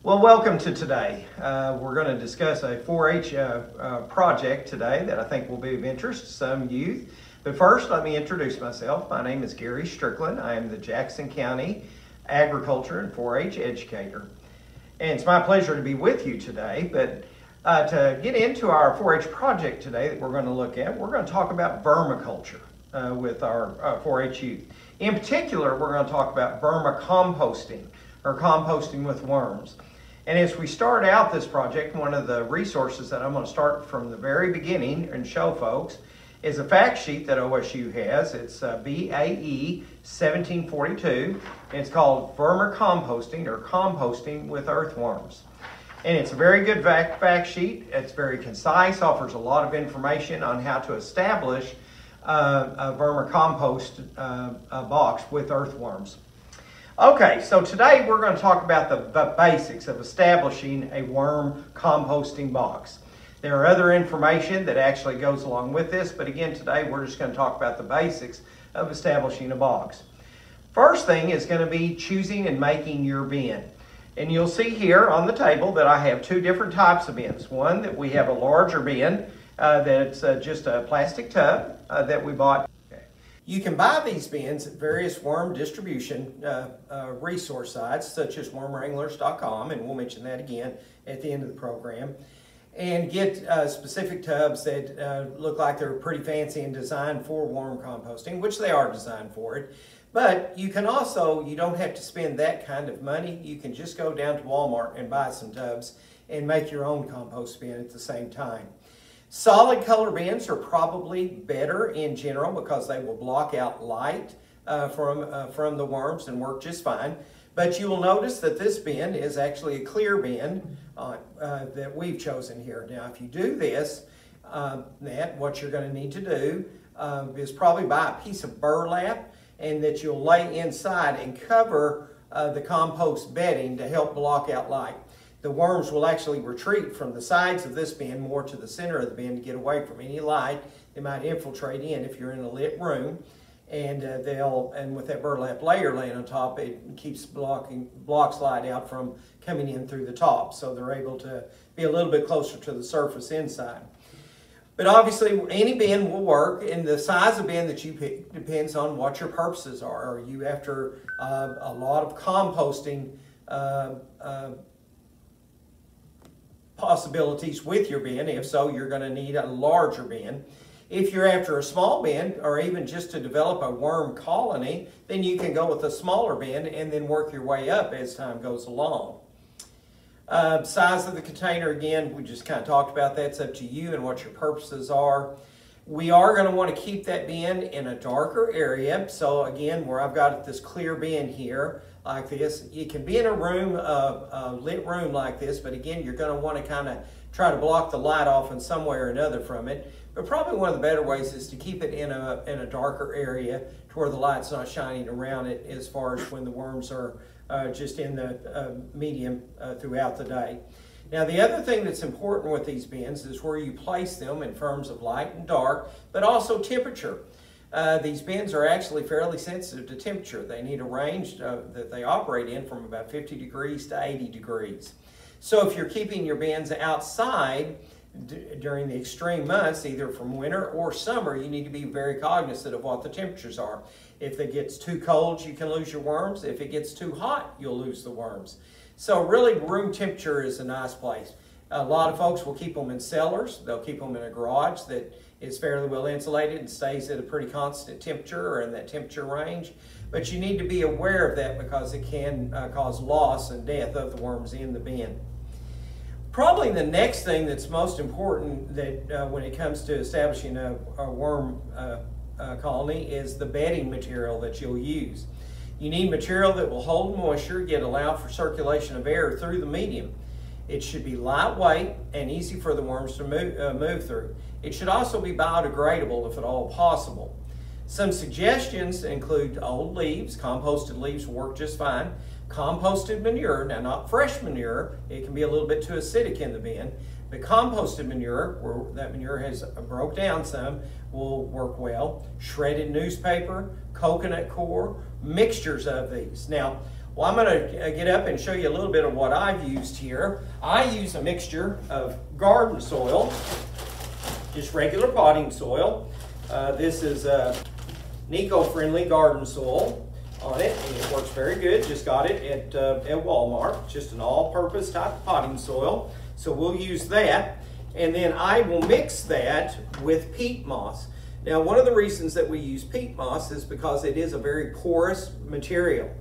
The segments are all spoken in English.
Well, welcome to today. We're going to discuss a 4-H project today that I think will be of interest to some youth. But first, let me introduce myself. My name is Gary Strickland. I am the Jackson County Agriculture and 4-H educator. And it's my pleasure to be with you today. But to get into our 4-H project today that we're going to look at, we're going to talk about vermiculture with our 4-H youth. In particular, we're going to talk about vermicomposting, or composting with worms. And as we start out this project, one of the resources that I'm going to start from the very beginning and show folks is a fact sheet that OSU has. It's BAE 1742. And it's called Vermicomposting, or Composting with Earthworms. And it's a very good fact sheet. It's very concise, offers a lot of information on how to establish a vermicompost box with earthworms. Okay, so today we're going to talk about the basics of establishing a worm composting box. There are other information that actually goes along with this, but again today we're just going to talk about the basics of establishing a box. First thing is going to be choosing and making your bin. And you'll see here on the table that I have two different types of bins. One that we have a larger bin that's just a plastic tub that we bought. You can buy these bins at various worm distribution resource sites such as wormwranglers.com, and we'll mention that again at the end of the program, and get specific tubs that look like they're pretty fancy and designed for worm composting, which they are designed for it. But you can also, you don't have to spend that kind of money. You can just go down to Walmart and buy some tubs and make your own compost bin at the same time. Solid color bins are probably better in general because they will block out light from the worms and work just fine. But you will notice that this bin is actually a clear bin that we've chosen here. Now, if you do this, what you're going to need to do is probably buy a piece of burlap and that you'll lay inside and cover the compost bedding to help block out light. The worms will actually retreat from the sides of this bin more to the center of the bin to get away from any light. They might infiltrate in if you're in a lit room, and with that burlap layer laying on top, it keeps blocks light out from coming in through the top, so they're able to be a little bit closer to the surface inside. But obviously, any bin will work, and the size of bin that you pick depends on what your purposes are. Are you after a lot of composting possibilities with your bin? If so, you're going to need a larger bin. If you're after a small bin, or even just to develop a worm colony, then you can go with a smaller bin and then work your way up as time goes along. Size of the container, again, we just kind of talked about that. It's up to you and what your purposes are. We are going to want to keep that bin in a darker area. So again, where I've got this clear bin here, like this, you can be in a room, a lit room like this, but again, you're going to want to kind of try to block the light off in some way or another from it. But probably one of the better ways is to keep it in a darker area to where the light's not shining around it as far as when the worms are just in the medium throughout the day. Now, the other thing that's important with these bins is where you place them in terms of light and dark, but also temperature. These bins are actually fairly sensitive to temperature. They need a range that they operate in from about 50 degrees to 80 degrees. So if you're keeping your bins outside during the extreme months, either from winter or summer, you need to be very cognizant of what the temperatures are. If it gets too cold, you can lose your worms. If it gets too hot, you'll lose the worms. So really, room temperature is a nice place. A lot of folks will keep them in cellars. They'll keep them in a garage that is fairly well insulated and stays at a pretty constant temperature or in that temperature range. But you need to be aware of that because it can cause loss and death of the worms in the bin. Probably the next thing that's most important that when it comes to establishing a worm colony is the bedding material that you'll use. You need material that will hold moisture, yet allow for circulation of air through the medium. It should be lightweight and easy for the worms to move through. It should also be biodegradable if at all possible. Some suggestions include old leaves. Composted leaves will work just fine. Composted manure, now not fresh manure, it can be a little bit too acidic in the bin, but composted manure, where that manure has broke down some, will work well. Shredded newspaper, coconut coir, mixtures of these. Now, Well, I'm going to get up and show you a little bit of what I've used here. I use a mixture of garden soil, just regular potting soil. This is eco-friendly garden soil on it, and it works very good. Just got it at Walmart, just an all-purpose type of potting soil. So we'll use that, and then I will mix that with peat moss. Now, one of the reasons that we use peat moss is because it is a very porous material.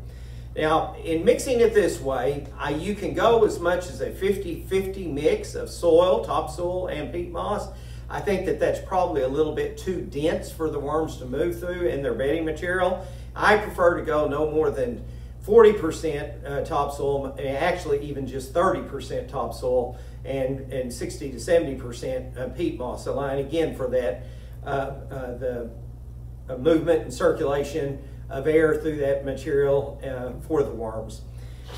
Now, in mixing it this way, you can go as much as a 50-50 mix of soil, topsoil, and peat moss. I think that that's probably a little bit too dense for the worms to move through in their bedding material. I prefer to go no more than 40% topsoil, actually even just 30% topsoil, and 60 to 70% peat moss. Allowing again for that the movement and circulation of air through that material for the worms.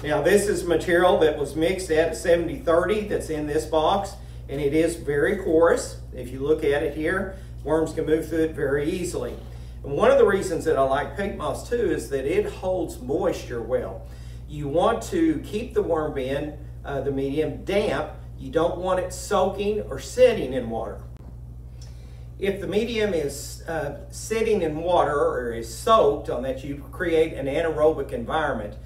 Now, this is material that was mixed at a 70-30 that's in this box, and it is very porous. If you look at it here, worms can move through it very easily. And one of the reasons that I like peat moss too is that it holds moisture well. You want to keep the worm bin, the medium, damp. You don't want it soaking or sitting in water. If the medium is sitting in water or is soaked on that, you create an anaerobic environment,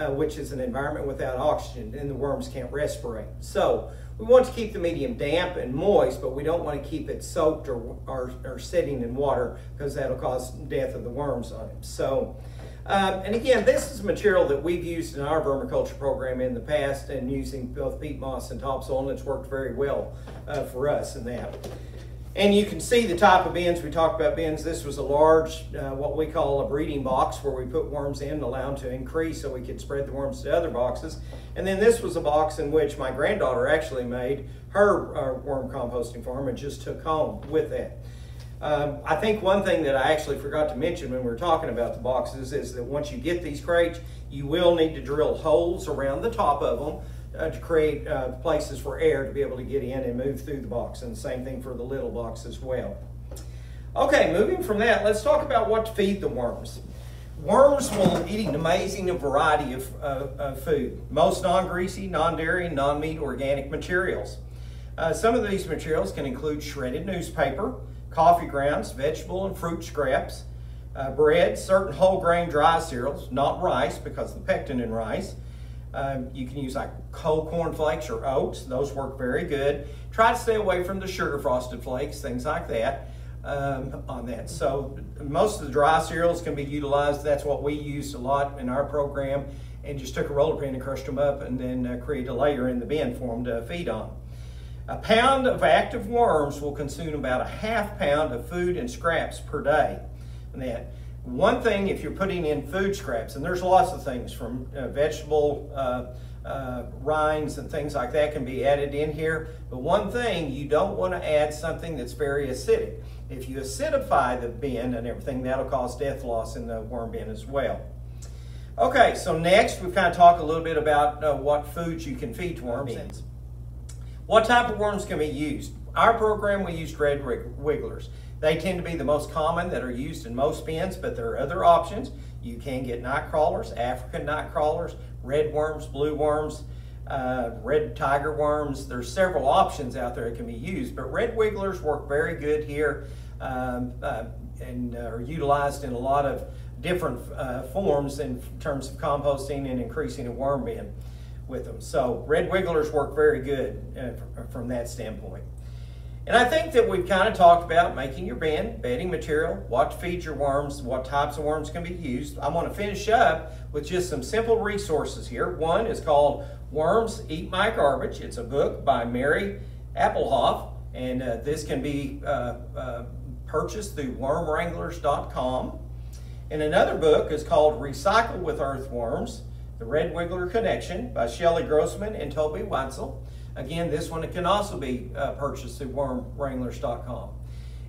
which is an environment without oxygen, and the worms can't respirate. So we want to keep the medium damp and moist, but we don't want to keep it soaked or sitting in water, because that'll cause death of the worms on it. So, and again, this is material that we've used in our vermiculture program in the past, and using both peat moss and topsoil, and it's worked very well for us in that. And you can see the type of bins. We talked about bins. This was a large, what we call a breeding box, where we put worms in and allow them to increase so we could spread the worms to other boxes. And then this was a box in which my granddaughter actually made her worm composting farm and just took home with that. I think one thing that I actually forgot to mention when we were talking about the boxes is that once you get these crates, you will need to drill holes around the top of them to create places for air to be able to get in and move through the box, and the same thing for the little box as well. Okay, moving from that, let's talk about what to feed the worms. Worms will eat an amazing variety of food, most non-greasy, non-dairy, non-meat organic materials. Some of these materials can include shredded newspaper, coffee grounds, vegetable and fruit scraps, bread, certain whole grain dry cereals, not rice because of the pectin in rice. You can use like whole corn flakes or oats. Those work very good. Try to stay away from the sugar frosted flakes, things like that on that. So most of the dry cereals can be utilized. That's what we used a lot in our program, and just took a roller pin and crushed them up, and then create a layer in the bin for them to feed on. A pound of active worms will consume about a half pound of food and scraps per day. And that. One thing, if you're putting in food scraps, and there's lots of things from vegetable rinds and things like that can be added in here, but one thing, you don't want to add something that's very acidic. If you acidify the bin and everything, that'll cause death loss in the worm bin as well. Okay, so next we've kind of talked a little bit about what foods you can feed to worms. What type of worms can be used? Our program, we used red wigglers. They tend to be the most common that are used in most bins, but there are other options. You can get night crawlers, African night crawlers, red worms, blue worms, red tiger worms. There's several options out there that can be used, but red wigglers work very good here and are utilized in a lot of different forms in terms of composting and increasing a worm bin with them. So red wigglers work very good from that standpoint. And I think that we've kind of talked about making your bin, bedding material, what to feed your worms, what types of worms can be used. I want to finish up with just some simple resources here. One is called Worms Eat My Garbage. It's a book by Mary Applehoff, and this can be purchased through wormwranglers.com. And another book is called Recycle with Earthworms, The Red Wiggler Connection by Shelley Grossman and Toby Weitzel. Again, this one can also be purchased through wormwranglers.com.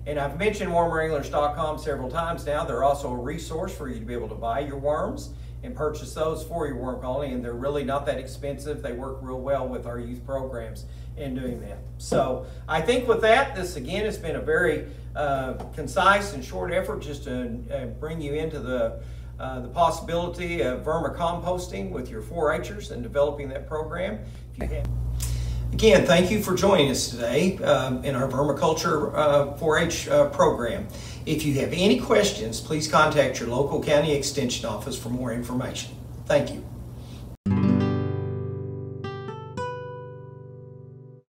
And I've mentioned wormwranglers.com several times now. They're also a resource for you to be able to buy your worms and purchase those for your worm colony, and they're really not that expensive. They work real well with our youth programs in doing that. So I think with that, this again has been a very concise and short effort just to bring you into the the possibility of vermicomposting with your 4-Hers and developing that program. Again, thank you for joining us today in our Vermiculture 4-H program. If you have any questions, please contact your local county extension office for more information. Thank you.